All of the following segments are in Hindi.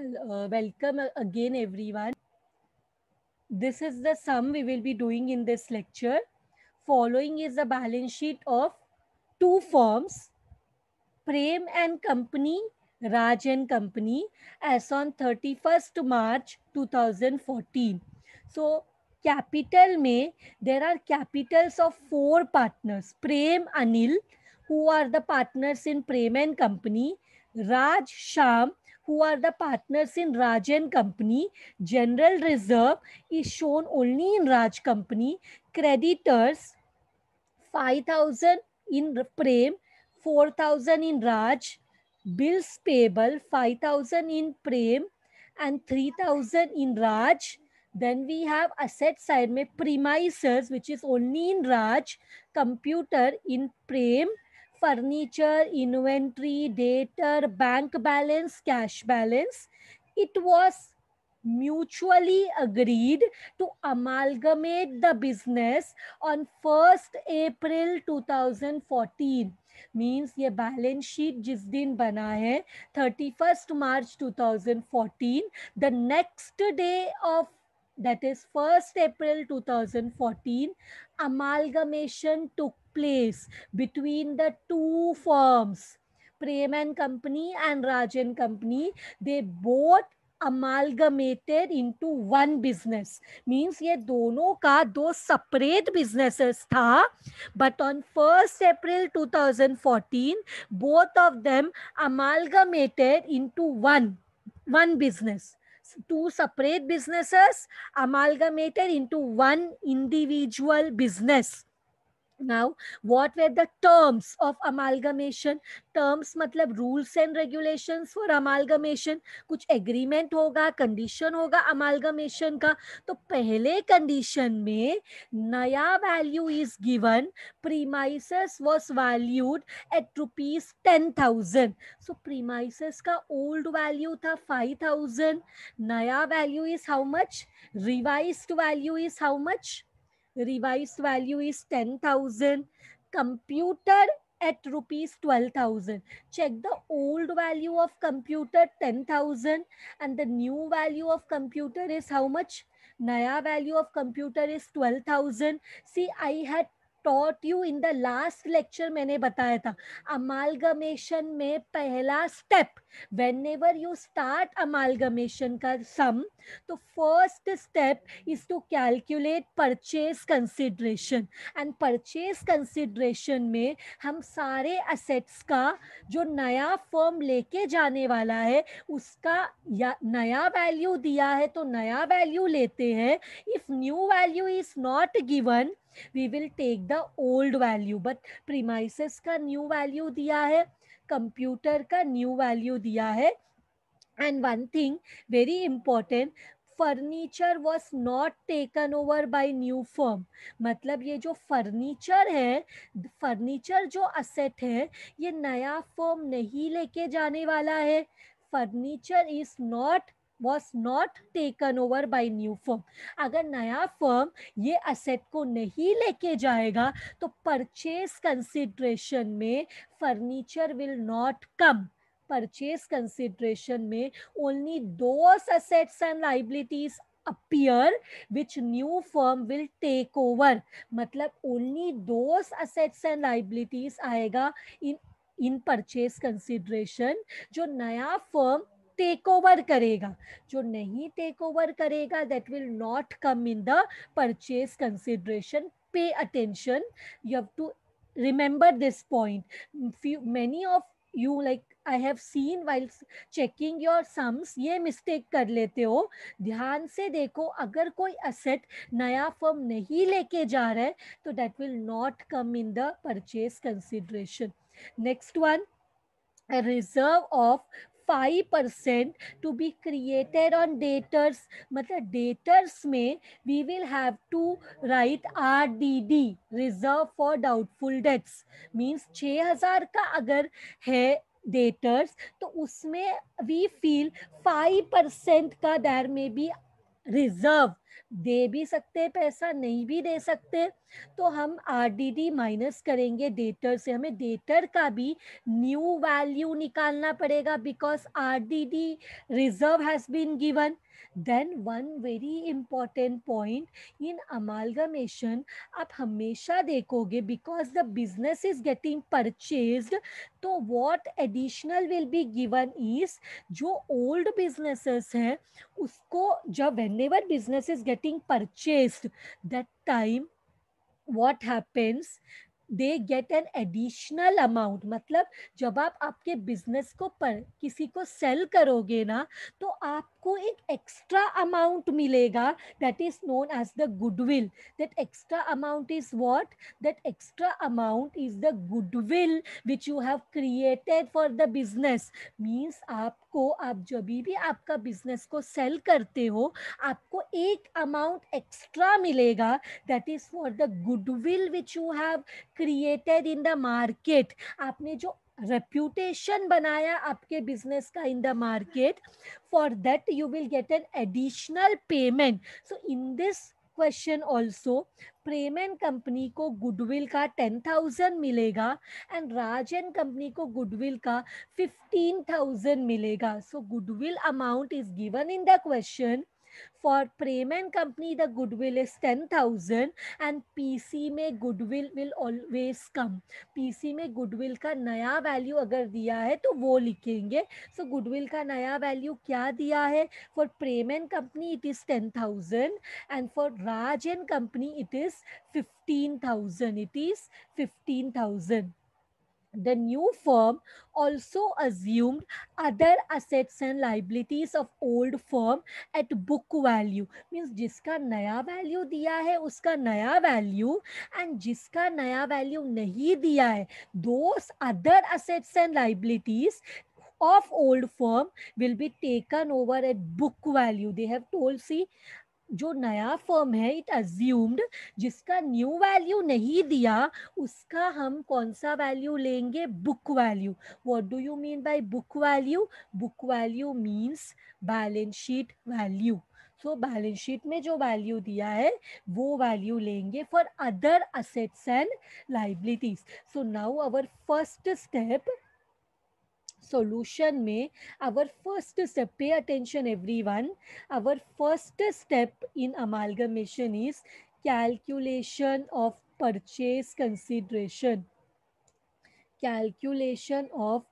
Welcome again, everyone. This is the sum we will be doing in this lecture. Following is the balance sheet of two firms, Prem and Company, Raj and Company, as on 31st March 2014. So, capital में there are capitals of four partners: Prem, Anil, who are the partners in Prem and Company; Raj, Sham, who are the partners in Raj and Company. General reserve is shown only in Raj Company. Creditors 5,000 in Prem, 4,000 in Raj. Bills payable 5,000 in Prem and 3,000 in Raj. Then we have asset side में premises, which is only in Raj. Computer in Prem. Furniture, inventory, debtor, bank balance, cash balance. It was mutually agreed to amalgamate the business on 1st April 2014. Means ये बैलेंस शीट जिस दिन बना है 31st March 2014, the next day of, that is 1st April 2014, amalgamation took place between the two firms, Prem and Company and Raj and Company. They both amalgamated into one business. Means ये दोनों का दो separate businesses था, but on 1st April 2014 both of them amalgamated into one business. Two separate businesses amalgamated into one individual business. Now, what were the terms of amalgamation? Terms मतलब rules and regulations for amalgamation. कुछ agreement होगा, condition होगा amalgamation का. तो पहले condition में नया value is given. Premises was valued at rupees 10,000. So premises का old value था 5,000. नया value is how much? Revised value is how much? Revised value is 10,000. Computer at rupees 12,000. Check the old value of computer 10,000 and the new value of computer is how much? Naya value of computer is 12,000. See, I had taught you in the last lecture, मैंने बताया था amalgamation में पहला step, whenever you start amalgamation का sum, तो first step is to calculate purchase consideration. And purchase consideration में हम सारे assets का जो नया firm लेके जाने वाला है उसका नया value दिया है तो नया value लेते हैं. If new value is not given, we will take the old value. But premises का new value दिया है, computer का new value दिया है. And one thing very important, furniture was not taken over by new firm. मतलब ये जो फर्नीचर है, फर्नीचर जो असेट है, ये नया फर्म नहीं लेके जाने वाला है. Furniture is not was not taken over by new firm. अगर नया फर्म ये असेट को नहीं लेके जाएगा तो परचेज कंसिडरेशन में furniture will not come. Purchase consideration में only those assets and liabilities appear which new firm will take over. मतलब only those assets and liabilities आएगा in purchase consideration जो नया firm टेक ओवर करेगा. जो नहीं टेक ओवर करेगा that will not come in the purchase consideration. Pay attention, you have to remember this point. Many of you, like I have seen while checking your sums, ये mistake कर लेते हो. ध्यान से देखो, अगर कोई asset नया firm नहीं लेके जा रहा है तो that will not come in the purchase consideration. Next one, a reserve of 5% to be created on debtors. मतलब debtors में we will have to write RDD, reserve for doubtful debts. Means 6,000 का अगर है debtors तो उसमें we feel 5% का there may be reserve. दे भी सकते हैं पैसा, नहीं भी दे सकते, तो हम आरडीडी माइनस करेंगे डेटर से, हमें डेटर का भी न्यू वैल्यू निकालना पड़ेगा because RDD reserve has been given. Then one very important point in amalgamation, आप हमेशा देखोगे because the business is getting purchased, तो what additional will be given is, जो ओल्ड बिजनेसेस हैं उसको, जब whenever business is getting purchased, that time what happens, they get an additional amount. मतलब जब आप आपके बिजनेस को पर किसी को सेल करोगे ना, तो आपको एक एक्स्ट्रा अमाउंट मिलेगा, that is known as the goodwill. That extra amount is what, that extra amount is the goodwill which you have created for the business. Means आपको, आप जब भी आपका बिजनेस को सेल करते हो, आपको एक अमाउंट एक्स्ट्रा मिलेगा, that is for the goodwill which you have created in the market. आपने जो रेप्यूटेशन बनाया आपके बिजनेस का in the market, for that you will get an additional payment. So in this question also Prem company को गुडविल का 10,000 मिलेगा एंड राज एंड कंपनी को गुडविल का 15,000 मिलेगा. So goodwill amount is given in the question. For Prem and Company, the goodwill is 10,000 and PC में goodwill will always come. PC में goodwill का नया वैल्यू अगर दिया है तो वो लिखेंगे. So goodwill का नया वैल्यू क्या दिया है? For Prem and Company it is 10,000 and for Raj and Company it is 15,000. It is 15,000. The new firm also assumed other assets and liabilities of old firm at book value. Means जिसका नया वैल्यू दिया है उसका नया वैल्यू, एंड जिसका नया वैल्यू नहीं दिया है, those other assets and liabilities of old firm will be taken over at book value. They have told, see, जो नया फर्म है इट अज्यूम्ड, जिसका न्यू वैल्यू नहीं दिया उसका हम कौन सा वैल्यू लेंगे? Book value. What do you mean by book value? Book value means balance sheet value. So balance sheet में जो वैल्यू दिया है वो वैल्यू लेंगे for other assets and liabilities. So now our first step solution में, our first step, pay attention everyone, our first step in amalgamation is calculation of purchase consideration. Calculation of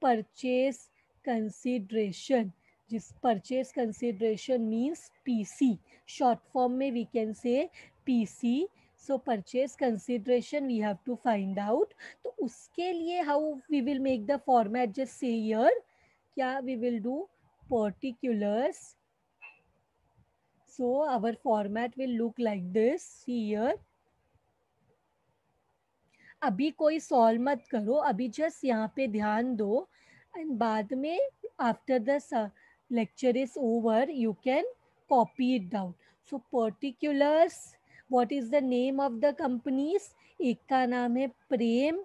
purchase consideration. This purchase consideration means PC. Short form में we can say PC. So purchase consideration we have to find out. तो उसके लिए how we will make the format, just say here. क्या we will do? Particulars. So our format will look like this. See here. अभी कोई सॉल्व मत करो, अभी जस्ट यहाँ पे ध्यान दो, एंड बाद में after the lecture is over you can copy it down. So particulars, what is the name of the companies? एक का नाम है Prem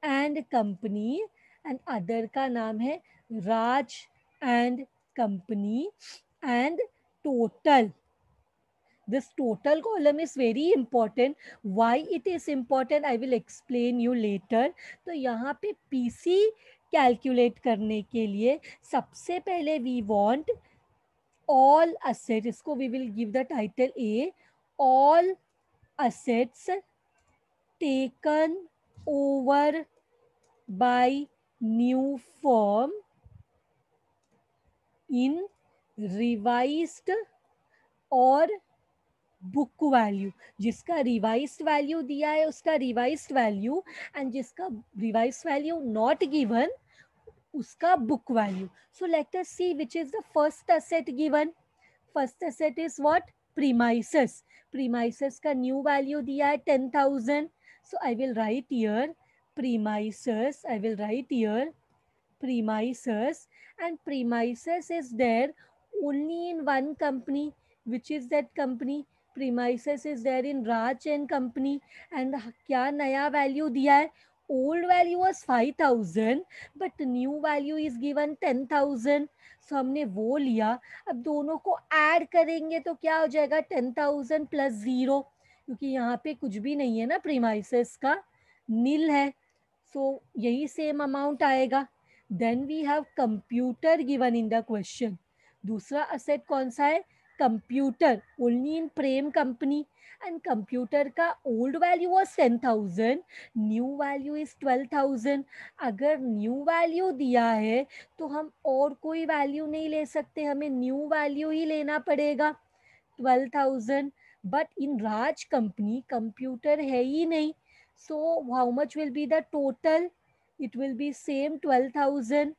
and company and other का नाम है Raj and company. And total, this total column is very important. Why it is important I will explain you later. तो यहाँ पे PC कैलकुलेट करने के लिए सबसे पहले we want all assets, इसको we will give the title A, all assets taken over by new firm in revised और बुक वैल्यू. जिसका रिवाइज्ड वैल्यू दिया है उसका रिवाइज्ड वैल्यू, एंड जिसका रिवाइज्ड वैल्यू नॉट गिवन उसका book value. So let us see which is the first asset given. First asset is what? Premises. Premises का न्यू वैल्यू दिया है 10,000. So I will write here premises. I will write here premises, and premises is there only in one company. Which is that company? Premises is there in Raj and company. And क्या नया वैल्यू दिया है? old value was 5,000 but new value is given 10,000. सो हमने वो लिया. अब दोनों को ऐड करेंगे तो क्या हो जाएगा 10,000 प्लस 0, क्योंकि यहाँ पे कुछ भी नहीं है ना, प्रीमाइसेस का नील है. सो यही सेम अमाउंट आएगा. Then we have computer given in the question. दूसरा असेट कौन सा है? Computer. Only in Prem company. And computer का old value was 10,000, new value is 12,000. अगर न्यू वैल्यू दिया है तो हम और कोई वैल्यू नहीं ले सकते, हमें न्यू वैल्यू ही लेना पड़ेगा 12,000. But in Raj company computer है ही नहीं. So how much will be the total? It will be same 12,000.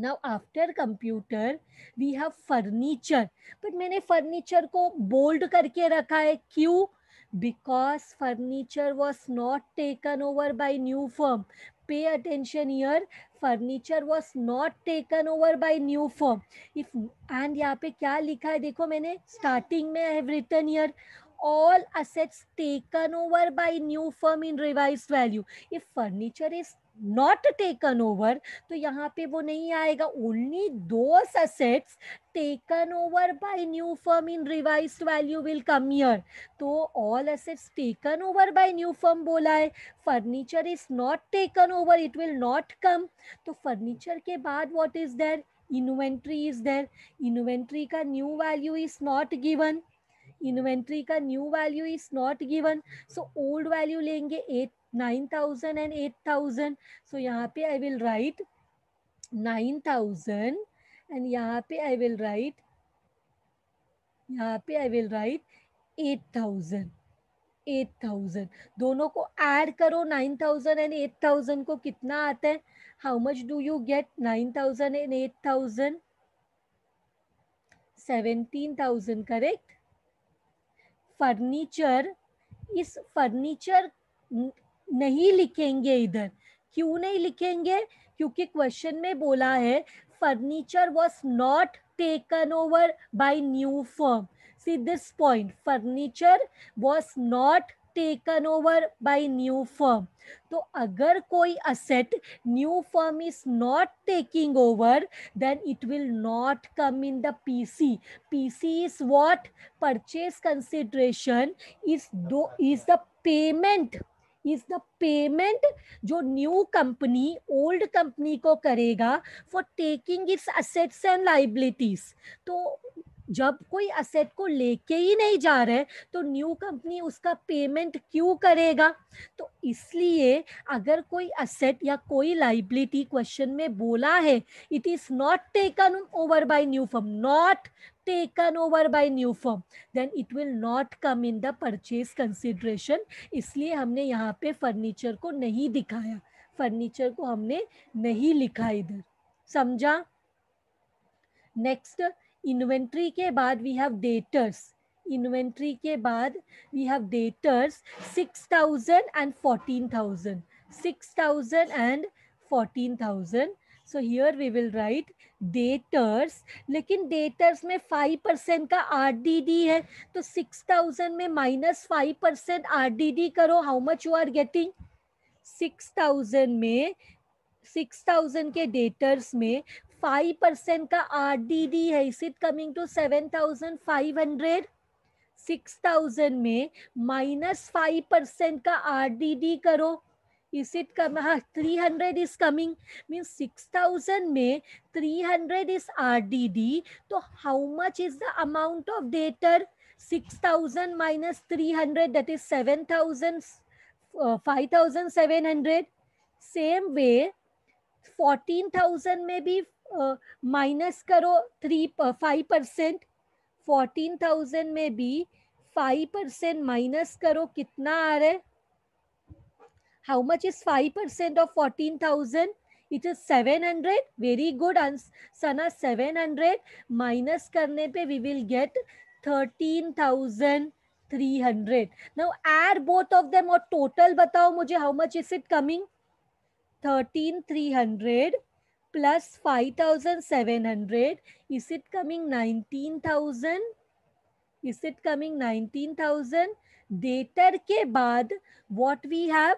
Now after computer we have furniture. but मैंने furniture को bold करके रखा है. क्यों? Because furniture was not taken over by new firm. Pay attention here. Furniture was not taken over by new firm. If and यहाँ पे क्या लिखा है देखो, मैंने starting में I have written here all assets taken over by new firm in revised value. If furniture is not taken over तो यहाँ पे वो नहीं आएगा. Only those assets taken over by new firm in revised value will come here. तो all assets taken over by new firm बोला है. Furniture is not taken over, it will not come. तो furniture के बाद what is there? Inventory is there. Inventory का new value is not given. Inventory का new value is not given. So old value लेंगे 9,000 एंड 8,000. सो यहाँ पे आई विल राइट 9,000 एंड यहाँ पे आई विल राइट 8,000. 8,000 दोनों को ऐड करो. 9,000 एंड 8,000 को कितना आता है? How much do you get? 9,000 and 8,000 17,000. Correct. Furniture, इस फर्नीचर नहीं लिखेंगे इधर. क्यों नहीं लिखेंगे? क्योंकि क्वेश्चन में बोला है furniture was not taken over by new firm. See this point, furniture was not taken over by new firm. तो अगर कोई asset new firm is not taking over then it will not come in the PC. PC is what? Purchase consideration is the payment, जो न्यू कंपनी ओल्ड कंपनी को करेगा for taking it's assets and liabilities. तो जब कोई असेट को लेके ही नहीं जा रहे तो न्यू कंपनी उसका पेमेंट क्यों करेगा? तो इसलिए अगर कोई असेट या कोई लाइबिलिटी क्वेश्चन में बोला है it is not taken over by new firm, not taken over by new firm, then it will not come in the purchase consideration. इसलिए हमने यहाँ पे फर्नीचर को नहीं दिखाया, फर्नीचर को हमने नहीं लिखा इधर. समझा? नेक्स्ट, इन्वेंट्री के बाद वी हैव डेटर्स. इन्वेंट्री के बाद we have debtors 6,000 and 14,000. 6,000 and 14,000. So here we will write debtors. लेकिन डेटर्स में 5% का RDD है, तो 6,000 में -5% RDD करो. How much you are getting? 6,000 में 6,000 के डेटर्स में 5% का RDD है. Is it coming to 7,500? 6,000 में -5% का RDD करो. Is it come? 300 is coming. Means 6,000 में 300 is RDD. तो how much is the amount of debtor? 6,000 minus 300, that is 7,000, 5,700. Same way 14,000 में भी माइनस करो 5%. 14,000 में भी 5% माइनस करो. कितना आ रहा है? How much is 5% of 14,000? It is 700. Very good, Sana. 700 minus करने पे we will get 13,300. Now add both of them और total बताओ मुझे. How much is it coming? 13,300 plus 5,700. Is it coming 19,000? Is it coming 19,000? Debtor के बाद what we have?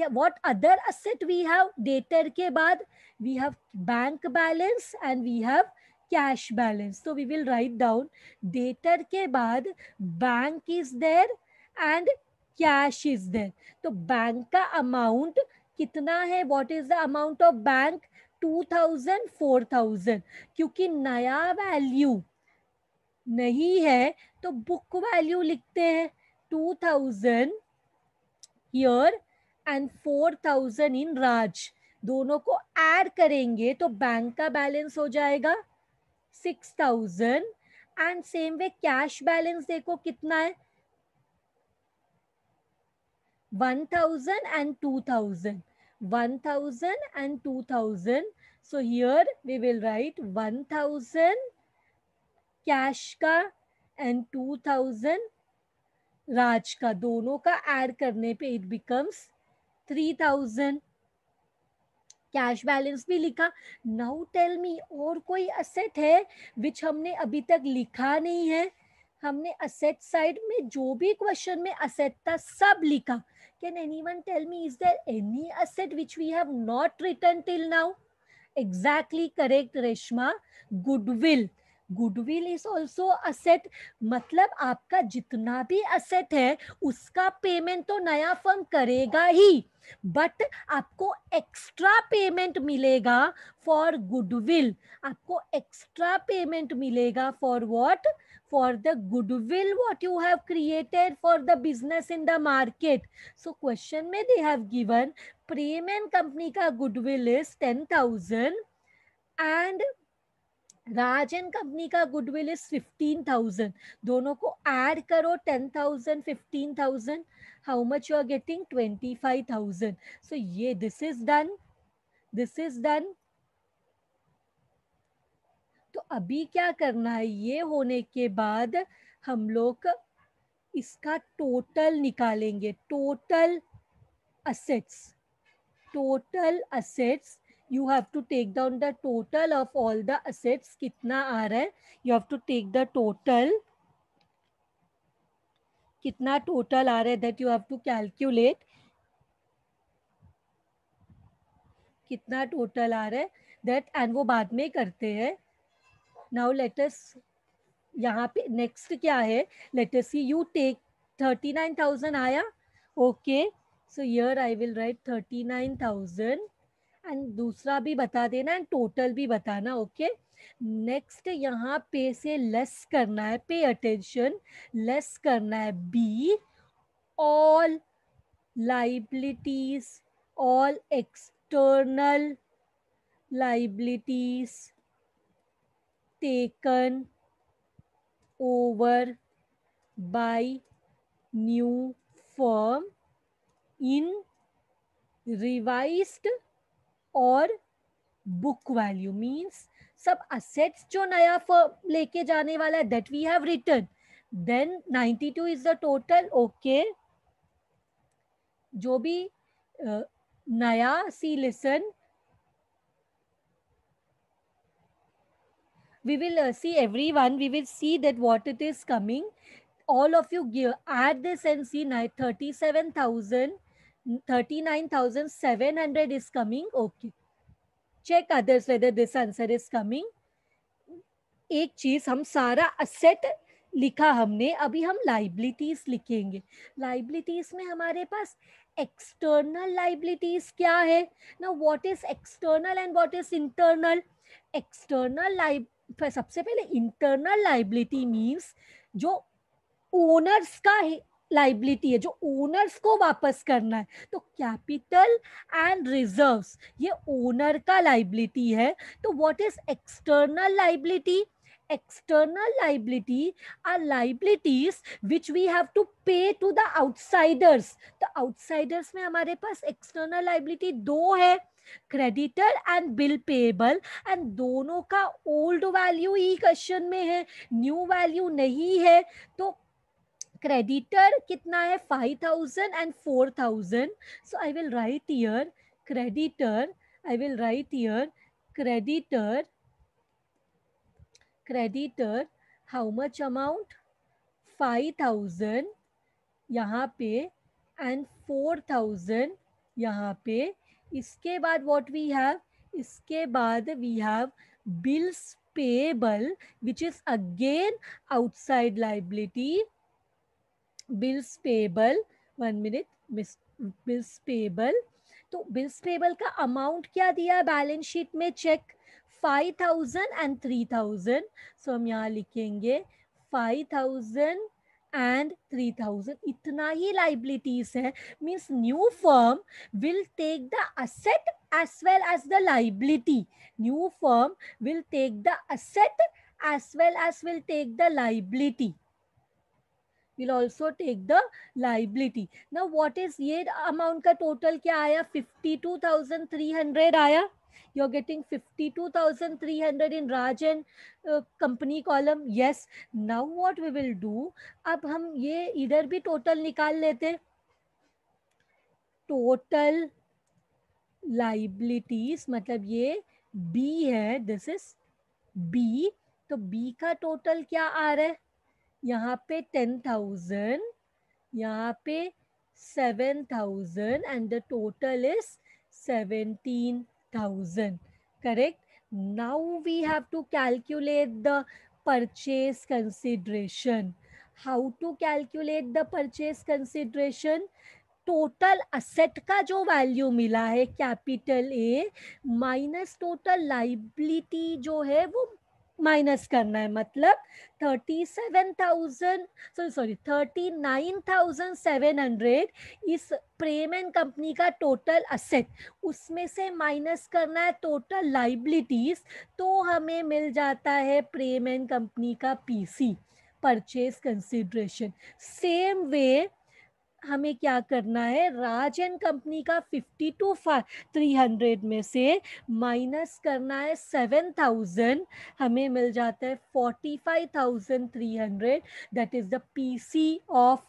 what other asset we have debtor के बाद? We have bank balance and we have cash balance. So we will write down debtor के बाद bank is there and cash is there. तो bank का amount कितना है? What is the amount of bank? 2000, 4000. क्योंकि नया वैल्यू नहीं है तो बुक वैल्यू लिखते हैं 2000 here and 4000 in राज. दोनों को ऐड करेंगे तो बैंक का बैलेंस हो जाएगा 6000 and same way cash balance देखो कितना है 1000 and 2000. 1000 and 2000. So here we will write 1000 cash का एंड 2000 राज का. दोनों का ऐड करने पे इट बिकम्स 3000. कैश बैलेंस भी लिखा. नाउ टेल मी और कोई असेट है विच हमने अभी तक लिखा नहीं है? हमने असेट साइड में जो भी क्वेश्चन में असेट था सब लिखा. Can anyone tell me is there any asset which we have not written till now? Exactly correct Reshma. Goodwill. Goodwill is also asset. मतलब आपका जितना भी असेट है उसका पेमेंट तो नया फर्म करेगा ही, बट आपको एक्स्ट्रा पेमेंट मिलेगा फॉर गुडविल. आपको एक्स्ट्रा पेमेंट मिलेगा for what? For the goodwill what you have created for the business in the market. So question में they have given Prem and company का goodwill is 10,000 and Raj and company का गुडविल इज 15,000. दोनों को ऐड करो 10,000, 15,000. How much you are getting? 25,000. So ये this is done. This is done. तो अभी क्या करना है? ये होने के बाद हम लोग इसका टोटल निकालेंगे. Total assets. Total assets. You have to take down the total of all the assets. कितना आ रहा है? You have to take the total. कितना total आ रहा है? That you have to calculate. कितना total आ रहा है? That and वो बाद में करते हैं. Now let us. यहाँ पे next क्या है? Let us see. You take 39,000 आया. Okay. So here I will write 39,000 and दूसरा भी बता देना एंड टोटल भी बताना. ओके. नेक्स्ट यहाँ पे से लेस करना है. Pay attention. लेस करना है B. All liabilities. All external liabilities taken over by new firm in revised और बुक वैल्यू. मीन्स सब असेट्स जो नया फर्म लेके जाने वाला है that we have written. Then 92 is the total. Okay. जो भी नया see listen. We will see everyone. We will see that what it is coming. All of you give, add this and see 37,000, 39,700 is coming. Okay. Check others whether this answer is coming. एक चीज हम सारा असेट लिखा हमने. अभी हम लाइबिलिटीज लिखेंगे. लाइबिलिटीज में हमारे पास एक्सटर्नल लाइबिलिटीज क्या है ना? What is external and what is internal? External सबसे पहले इंटरनल लाइबिलिटी मीन्स जो ओनर्स का लाइबिलिटी है, जो ओनर्स को वापस करना है. तो कैपिटल एंड रिजर्व्स ये ओनर का लाइबिलिटी है. तो what is external liability? External liability are liabilities which we have to pay to the outsiders. तो outsiders में हमारे पास external liability दो है, creditor and bill payable. And दोनों का ओल्ड वैल्यू ही क्वेश्चन में है, न्यू वैल्यू नहीं है. तो क्रेडिटर कितना है? 5,000 and 4,000. So I will write here creditor. I will write here creditor. Creditor how much amount? 5,000 यहाँ पे and 4,000 यहाँ पे। इसके बाद व्हाट वी हैव, इसके बाद we have bills payable which is again outside liability. Bills payable, 1 minute, bills payable, तो बिल्स पेएबल का अमाउंट क्या दिया है बैलेंस शीट में, चेक 5000 एंड 3000। सो हम यहाँ लिखेंगे 5000 एंड 3000, इतना ही लाइबिलिटीज है। Means new firm will take the asset as well as the liability. New firm will take the asset as well as will take the liability. Will also take the liability. Now what is ये amount का total क्या आया, 52,300 आया. You're getting 52,300 in Raj and company column. Yes. Now what we will do, अब हम ये इधर भी total निकाल लेते. Total liabilities मतलब ये B है, this is B. तो B का total क्या आ रहा है, यहाँ पे 10,000, यहाँ पे 7,000 and the total is 17,000. Correct. Now we have to calculate the purchase consideration. How to calculate the purchase consideration? Total asset का जो वैल्यू मिला है capital A minus total liability जो है वो माइनस करना है, मतलब 39,700 इस प्रेम एंड कंपनी का टोटल असेट, उसमें से माइनस करना है टोटल लाइबिलिटीज, तो हमें मिल जाता है प्रेम एंड कंपनी का PC, purchase consideration. Same way हमें क्या करना है, राज एंड कंपनी का 52,300 में से माइनस करना है 7,000, हमें मिल जाता है 45,300, that is the PC of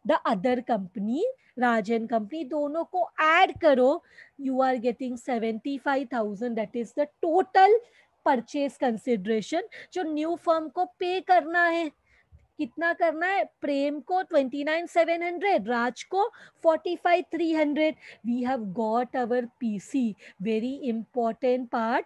the other company, Raj and company. दोनों को ऐड करो, you are getting 75,000, that is the total purchase consideration जो न्यू फर्म को पे करना है। कितना करना है, प्रेम को 29,700, राज को 45,300। We have got our PC. Very important part,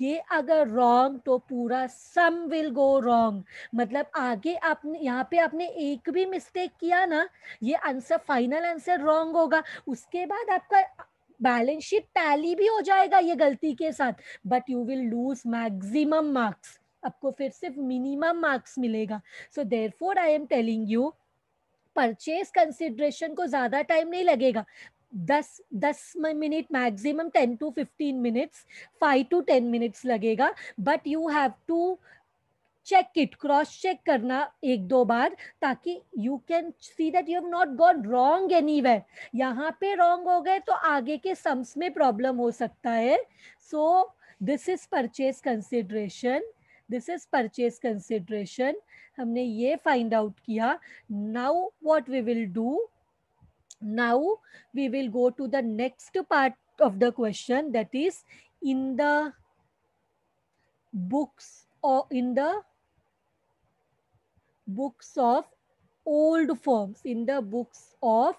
ये अगर रॉन्ग तो पूरा सम विल गो रॉन्ग। मतलब आगे आपने यहाँ पे आपने एक भी मिस्टेक किया ना, ये आंसर फाइनल आंसर रॉन्ग होगा, उसके बाद आपका बैलेंस शीट टैली भी हो जाएगा ये गलती के साथ, but you will lose maximum marks, आपको फिर सिर्फ मिनिमम मार्क्स मिलेगा। So therefore I am telling you, purchase consideration को ज्यादा टाइम नहीं लगेगा, 10 minute maximum, 10 to 15 minutes, 5 to 10 minutes लगेगा, but you have to check it, cross check करना एक दो बार, ताकि you can see that you have not got wrong anywhere. यहाँ पे रॉन्ग हो गए तो आगे के सम्स में प्रॉब्लम हो सकता है। So this is purchase consideration, this is purchase consideration, हमने ये फाइंड आउट किया। Now what we will do, now we will go to the next part of the question, that is in the books or in the books of old firms, in the books of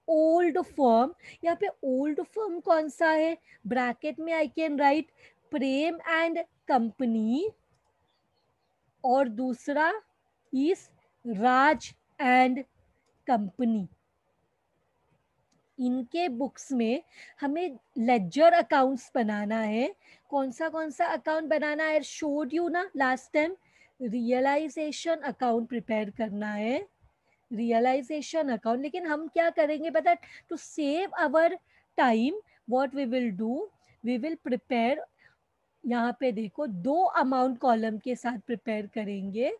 old firm. यहाँ पे ओल्ड फर्म कौन सा है, ब्रैकेट में I can write Prem and company, और दूसरा इज राज एंड कंपनी। इनके बुक्स में हमें लेजर अकाउंट्स बनाना है। कौन सा अकाउंट बनाना है, शोड यू ना last time, realisation account prepare करना है, रियलाइजेशन अकाउंट। लेकिन हम क्या करेंगे पता, to save our time what we will do, we will prepare, यहाँ पे देखो 2 अमाउंट कॉलम के साथ प्रिपेयर करेंगे।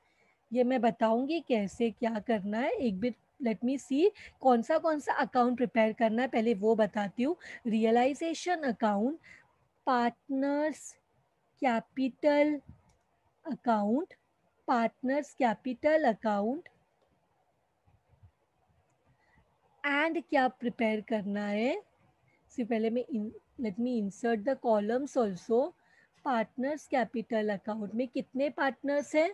ये मैं बताऊंगी कैसे क्या करना है, एक बिट लेट मी सी कौन सा अकाउंट प्रिपेयर करना है, पहले वो बताती हूँ। Realisation account, partners capital account, partners capital account, and क्या प्रिपेयर करना है, सिर्फ पहले मैं let me insert the columns also. Partners capital account में कितने पार्टनर्स हैं,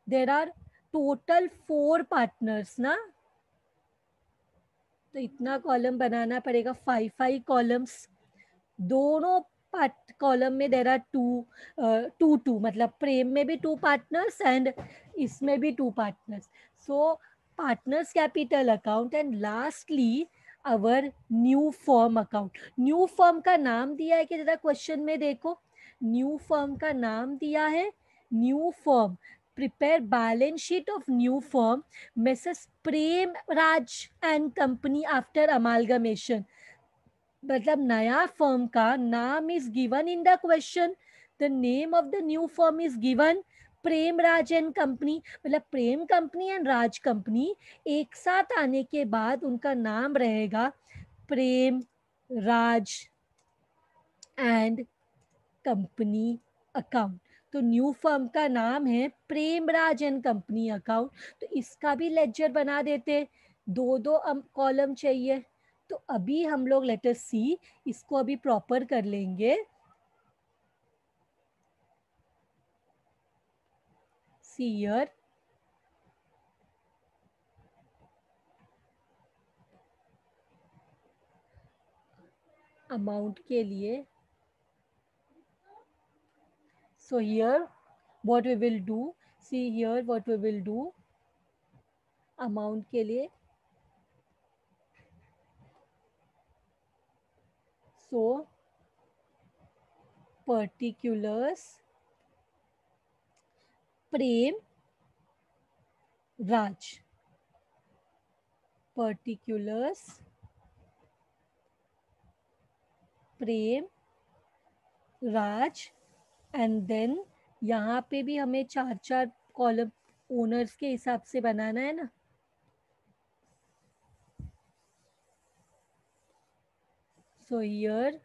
देर आर टोटल 4 पार्टनर्स ना, तो इतना कॉलम बनाना पड़ेगा, 5 कॉलम्स। दोनों पार्ट कॉलम में देर आर टू मतलब प्रेम में भी 2 पार्टनर्स एंड इसमें भी 2 partners. So partners capital account and lastly our new firm account. New firm का नाम दिया है कि जरा क्वेश्चन में देखो, न्यू फर्म का नाम दिया है new firm, prepare balance sheet of new firm Mrs Prem Raj and company after amalgamation. मतलब नया फर्म का नाम is given in the question, the name of the new firm is given Prem Raj and company. मतलब प्रेम कंपनी एंड राज कंपनी एक साथ आने के बाद उनका नाम रहेगा प्रेम राज एंड कंपनी अकाउंट। तो न्यू फर्म का नाम है प्रेम राज एंड कंपनी अकाउंट। तो इसका भी लेजर बना देते, दो दो कॉलम चाहिए। तो अभी हम लोग लेट अस सी, इसको अभी प्रॉपर कर लेंगे। सी हियर, अमाउंट के लिए, so here what we will do, see here what we will do, amount के लिए, so particulars Prem Raj, particulars Prem Raj and then यहाँ पे भी हमें 4 कॉलम ओनर्स के हिसाब से बनाना है ना। सो हियर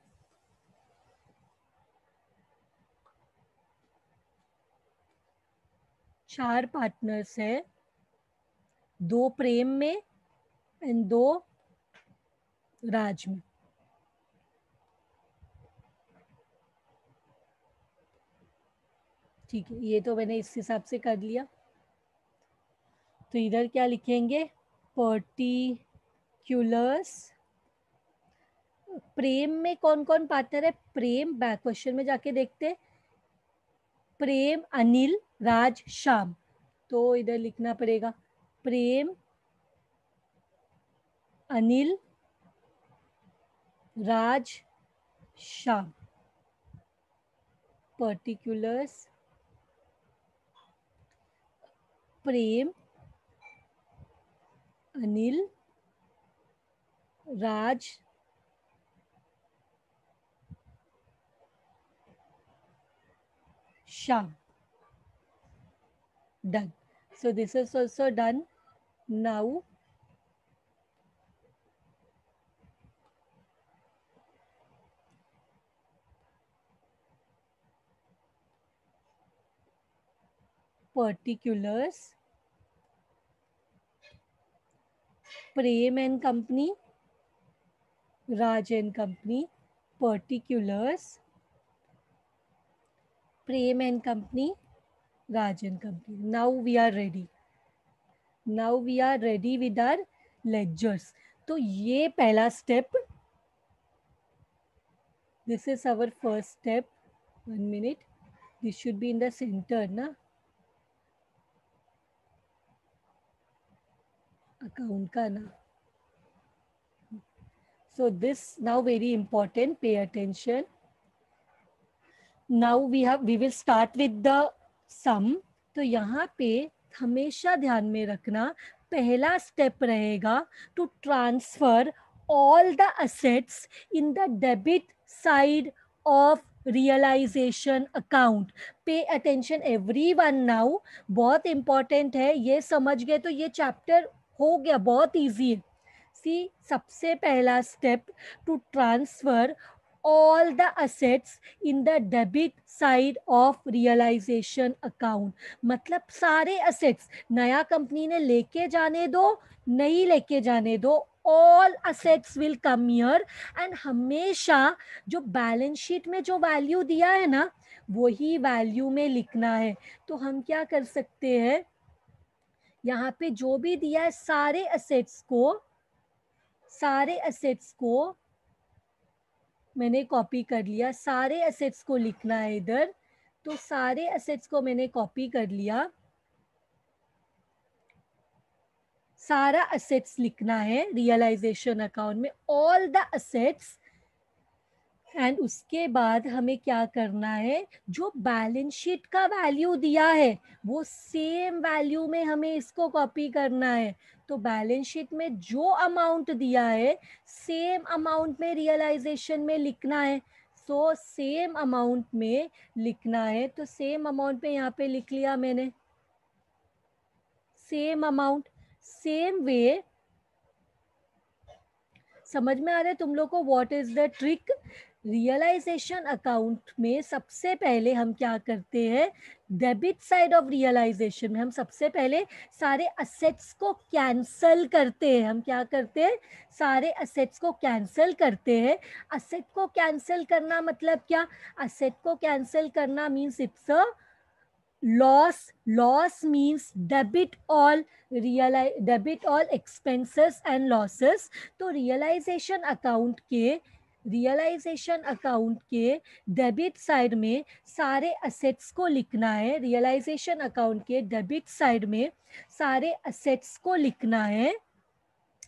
चार पार्टनर्स है, 2 प्रेम में एंड 2 राज में। ठीक है, ये तो मैंने इस हिसाब से कर लिया। तो इधर क्या लिखेंगे, पर्टिकुलर्स प्रेम में कौन कौन पार्टनर है, प्रेम बैक क्वेश्चन में जाके देखते, प्रेम अनिल राज श्याम। तो इधर लिखना पड़ेगा Prem Anil Raj Shyam, particulars Prem Anil Raj Shyam. Done. So this is also done. Now particulars Prem and Company, Raj and Company, particulars Prem and Company, Raj and Company. Now we are ready. Now we are ready with our ledgers. तो ये पहला step. This is our first step. 1 minute. This should be in the center, na? Account का ना. So this now very important. Pay attention. Now we will start with the sum. तो यहाँ पे हमेशा ध्यान में रखना, पहला स्टेप रहेगा to transfer all the assets in the debit side of realisation account. Pay attention everyone now, बहुत इंपॉर्टेंट है, ये समझ गए तो ये चैप्टर हो गया, बहुत इजी है। सी, सबसे पहला step to transfer all the assets in the debit side of realization account। मतलब सारे assets नया कंपनी ने लेके जाने दो, नहीं लेके जाने दो, all assets will come here and हमेशा जो बैलेंस शीट में जो वैल्यू दिया है ना, वही वैल्यू में लिखना है। तो हम क्या कर सकते हैं, यहाँ पे जो भी दिया है सारे assets को सारे एसेट्स को मैंने कॉपी कर लिया, सारे एसेट्स को लिखना है इधर, तो सारे एसेट्स को मैंने कॉपी कर लिया, सारा एसेट्स लिखना है रियलाइजेशन अकाउंट में, ऑल द एसेट्स। एंड उसके बाद हमें क्या करना है, जो बैलेंस शीट का वैल्यू दिया है वो सेम वैल्यू में हमें इसको कॉपी करना है। तो बैलेंस शीट में जो अमाउंट दिया है सेम अमाउंट में रियलाइजेशन में लिखना है। सो सेम अमाउंट में लिखना है, तो सेम अमाउंट पे यहाँ पे लिख लिया मैंने, सेम अमाउंट। सेम वे, समझ में आ रहा है तुम लोग को what is the trick? Realisation account में सबसे पहले हम क्या करते हैं, डेबिट साइड ऑफ रियलाइजेशन में हम सबसे पहले सारे असेट्स को कैंसल करते हैं। हम क्या करते हैं, सारे असेट्स को कैंसल करते हैं। असेट को कैंसल करना मतलब क्या, असेट को कैंसल करना means it's a loss means debit all expenses and losses। तो रियलाइजेशन अकाउंट के डेबिट साइड में सारे असेट्स को लिखना है, रियलाइजेशन अकाउंट के डेबिट साइड में सारे असेट्स को लिखना है।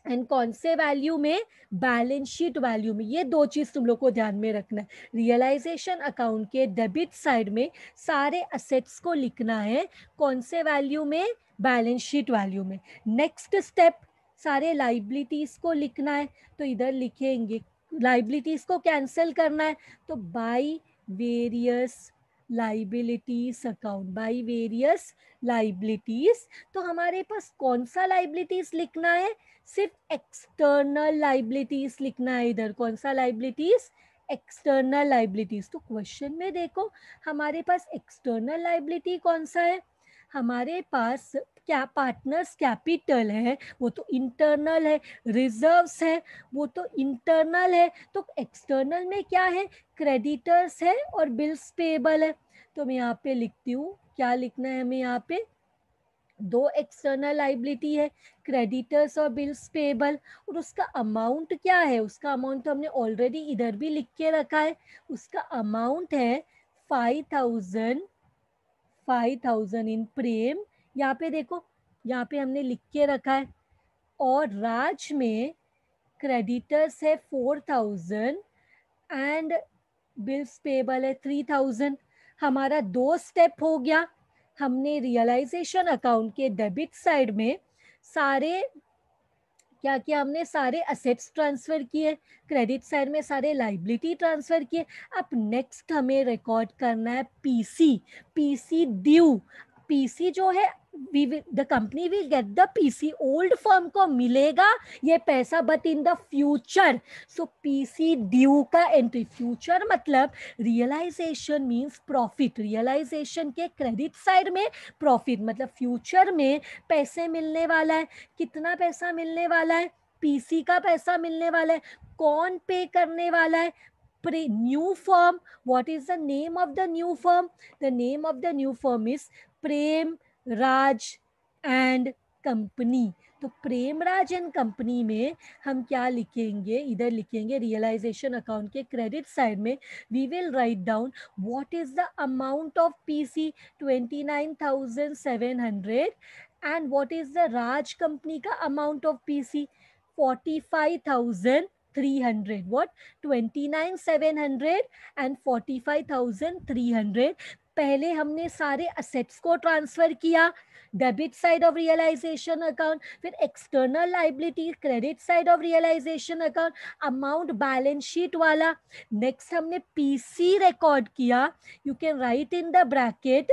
एंड कौन से वैल्यू में, बैलेंस शीट वैल्यू में। ये दो चीज तुम लोग को ध्यान में रखना है, रियलाइजेशन अकाउंट के डेबिट साइड में सारे असेट्स को लिखना है, कौन से वैल्यू में, बैलेंस शीट वैल्यू में। नेक्स्ट स्टेप, सारे लाइबिलिटीज को लिखना है, तो इधर लिखेंगे लाइबिलिटीज को कैंसिल करना है, तो by various liabilities account, by various liabilities. तो हमारे पास कौन सा लाइबिलिटीज लिखना है, सिर्फ एक्सटर्नल लाइबिलिटीज लिखना है इधर। कौन सा लाइबिलिटीज, एक्सटर्नल लाइबिलिटीज। तो क्वेश्चन में देखो हमारे पास एक्सटर्नल लाइबिलिटी कौन सा है, हमारे पास क्या, पार्टनर्स कैपिटल है वो तो इंटरनल है, रिजर्व्स है वो तो इंटरनल है। तो एक्सटर्नल में क्या है, क्रेडिटर्स है और बिल्स पेबल है। तो मैं यहाँ पे लिखती हूँ, क्या लिखना है हमें यहाँ पे, दो एक्सटर्नल लाइबिलिटी है, क्रेडिटर्स और बिल्स पेबल, और उसका अमाउंट क्या है, उसका अमाउंट तो हमने ऑलरेडी इधर भी लिख के रखा है, उसका अमाउंट है 5,000 इन प्रेम। यहाँ पे देखो, यहाँ पे हमने लिख के रखा है। और राज में क्रेडिटर्स है 4,000 एंड बिल्स पेबल है 3,000। हमारा दो स्टेप हो गया, हमने रियलाइजेशन अकाउंट के डेबिट साइड में सारे क्या किया, हमने सारे असेट्स ट्रांसफर किए, क्रेडिट साइड में सारे लाइबिलिटी ट्रांसफर किए। अब नेक्स्ट हमें रिकॉर्ड करना है पीसी, पीसी ड्यू। पीसी जो है, the company will get the PC, old firm को मिलेगा ये पैसा but in the future. So PC due का एंट्री, फ्यूचर मतलब रियलाइजेशन मींस प्रॉफिट, रियलाइजेशन के क्रेडिट साइड में प्रॉफिट मतलब फ्यूचर में पैसे मिलने वाला है। कितना पैसा मिलने वाला है, पीसी का पैसा मिलने वाला है। कौन पे करने वाला है, new firm. What is the name of the new firm, the name of the new firm is Prem Raj and company. तो प्रेमराज एंड कंपनी में हम क्या लिखेंगे, इधर लिखेंगे रियलाइजेशन अकाउंट के क्रेडिट साइड में we will write down what is the amount of PC 29,700 and what is the Raj company का amount of PC 45,300। what, 29,700 and 45,300। पहले हमने सारे असेट्स को ट्रांसफर किया debit side of realisation account, फिर external liability credit side of realisation account, amount balance sheet वाला। नेक्स्ट हमने पीसी रिकॉर्ड किया, you can write in the bracket,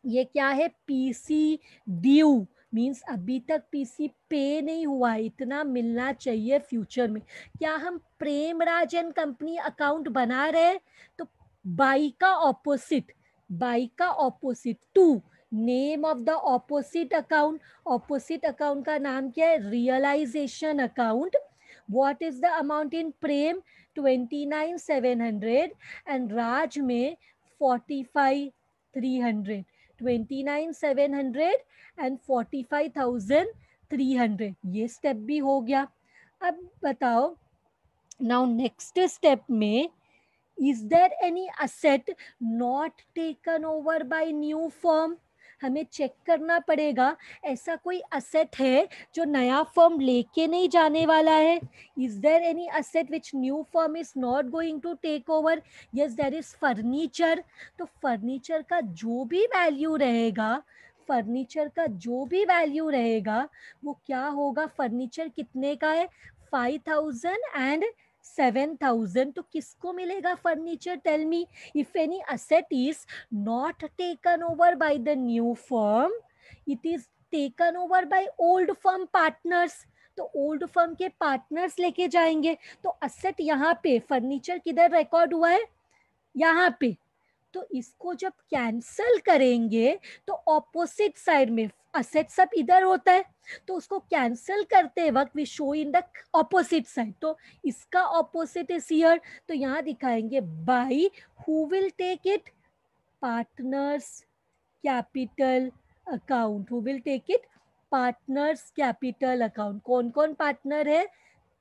ये क्या है, पीसी ड्यू मीन्स अभी तक पीसी पे नहीं हुआ है, इतना मिलना चाहिए फ्यूचर में। क्या हम प्रेमराज एंड कंपनी अकाउंट बना रहे हैं, तो बाई का ऑपोजिट, बाई का opposite to, name of the opposite account, opposite account का नाम क्या है, realisation account. What is the amount in Prem 29,700 and Raj में 45,300, 29,700 एंड 45,300। ये स्टेप भी हो गया। अब बताओ, नाउ नेक्स्ट स्टेप में, is there any asset not taken over by new firm? हमें चेक करना पड़ेगा ऐसा कोई असेट है जो नया फर्म लेके नहीं जाने वाला है. Is there any asset which new firm is not going to take over? Yes, there is furniture. तो फर्नीचर का जो भी वैल्यू रहेगा, फर्नीचर का जो भी वैल्यू रहेगा वो क्या होगा? फर्नीचर कितने का है? 5,000 एंड 7,000. तो किसको मिलेगा furniture? Tell me. If any asset is not taken over by the new firm, it is taken over by old firm partners. तो ओल्ड फर्म के पार्टनर्स लेके जाएंगे. तो असेट यहाँ पे, फर्नीचर किधर रिकॉर्ड हुआ है? यहाँ पे. तो इसको जब कैंसल करेंगे तो ऑपोजिट साइड में असेट सब इधर होता है, तो उसको कैंसल करते वक्त we show in the opposite side. तो इसका ऑपोजिट इज हियर. तो यहाँ दिखाएंगे by who will take it? Partners capital account. Who will take it? Partners capital account. कौन कौन पार्टनर है?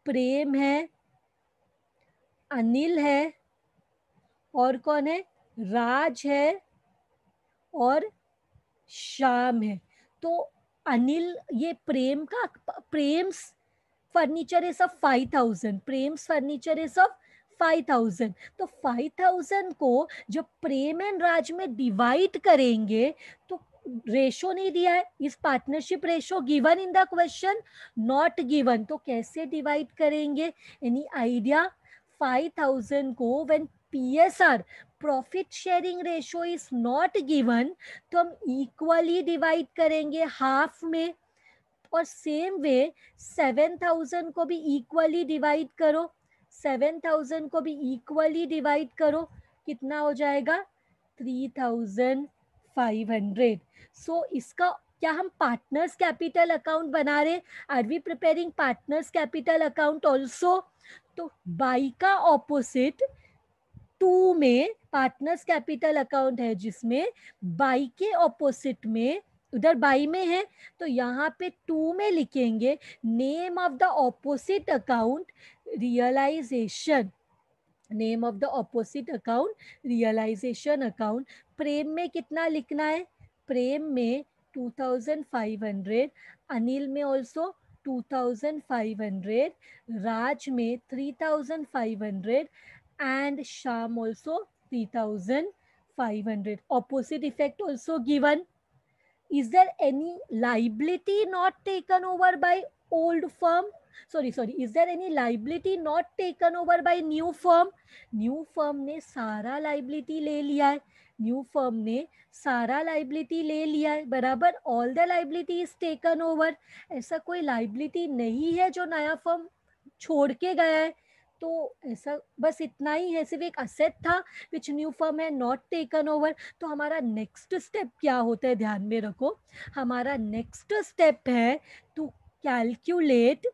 प्रेम है, अनिल है, और कौन है? राज है, और श्याम है. तो अनिल, ये प्रेम का, Prem's furniture is of 5,000. Prem's furniture is of 5,000. तो 5,000 को जब प्रेम एंड राज में डिवाइड करेंगे तो रेशो नहीं दिया है. इस partnership ratio given in the question? Not given. तो कैसे डिवाइड करेंगे? Any idea? 5,000 को when PSR, profit sharing ratio is not given, तो हम इक्वली डिवाइड करेंगे हाफ में. और सेम वे 7,000 को भी इक्वली डिवाइड करो. 7,000 को भी इक्वली डिवाइड करो. कितना हो जाएगा? 3,500. सो इसका क्या हम पार्टनर्स कैपिटल अकाउंट बना रहे? Are we preparing partners capital account also? तो बाई का ऑपोजिट 2 में पार्टनर्स कैपिटल अकाउंट है, जिसमें बाई के ऑपोजिट में, उधर बाई में है तो यहाँ पे 2 में लिखेंगे name of the opposite account realisation. Name of the opposite account realisation account. Prem में कितना लिखना है? प्रेम में 2,500, अनिल में ऑल्सो 2,500, राज में 3,500 and Sham also 3,500. Opposite effect also given. Is there any liability not taken over by old firm? Sorry. Is there any liability not taken over by new firm? New firm ने सारा liability ले लिया है. न्यू फर्म ने सारा लाइबिलिटी ले लिया है, बराबर. All the liability is taken over. ऐसा कोई लाइबिलिटी नहीं है जो नया फर्म छोड़ के गया है. तो ऐसा बस इतना ही है, सिर्फ एक असेट था विच न्यू फर्म है नॉट टेकन ओवर. तो हमारा नेक्स्ट स्टेप क्या होता है? ध्यान में रखो, हमारा नेक्स्ट स्टेप है to calculate.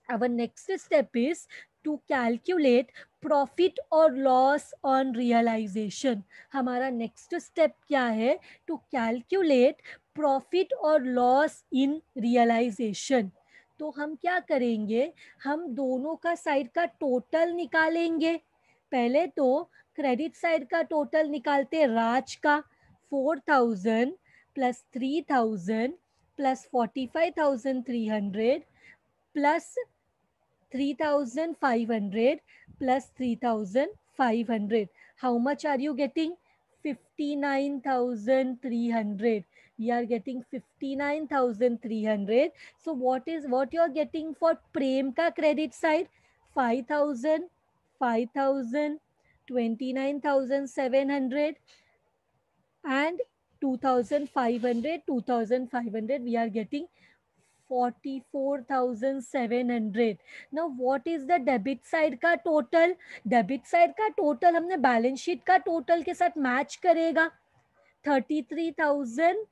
our next step is to calculate profit or loss on realization. हमारा नेक्स्ट स्टेप क्या है? टू कैलकुलेट प्रॉफिट और लॉस इन रियलाइजेशन. तो हम क्या करेंगे? हम दोनों का साइड का टोटल निकालेंगे. पहले तो क्रेडिट साइड का टोटल निकालते. राज का 4,000 plus 3,000 plus 45,300 plus 3,500 plus 3,500. How much are you getting? 59,300. We are getting 59,300. So what you are getting for Prem ka credit side? 5,000, 5,000, 29,700 and 2,500, 2,500. We are getting 44,700. Now what is the debit side का टोटल? डेबिट साइड का टोटल हमने बैलेंस शीट का टोटल के साथ मैच करेगा. 33,000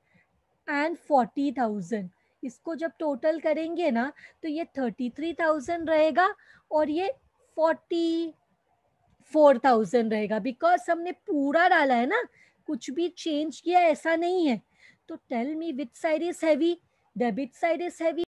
एंड 40,000. इसको जब टोटल करेंगे ना तो ये 33,000 रहेगा और ये 44,000 रहेगा, बिकॉज हमने पूरा डाला है ना, कुछ भी चेंज किया ऐसा नहीं है. तो tell me which side is heavy? Debit side is heavy.